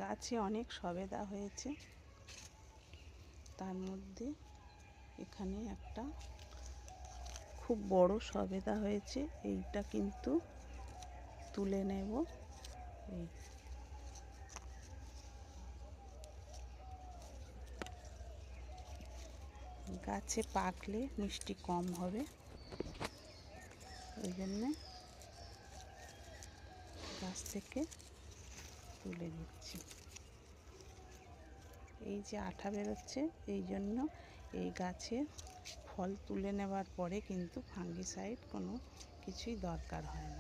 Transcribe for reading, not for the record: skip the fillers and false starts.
গাছে অনেক সবেদা হয়েছে, তার মধ্যে এখানে একটা খুব বড় সবেদা হয়েছে। এইটা কিন্তু তুলে নেব। এই গাছে পাকলে মিষ্টি কম হবে, ওই জন্যে গাছ থেকে তুলে নিচ্ছি। এই যে আঠা বেরোচ্ছে, এই জন্য এই গাছের ফল তুলে নেওয়ার পরে কিন্তু ফাঙ্গিসাইড কোনো কিছুই দরকার হয় না।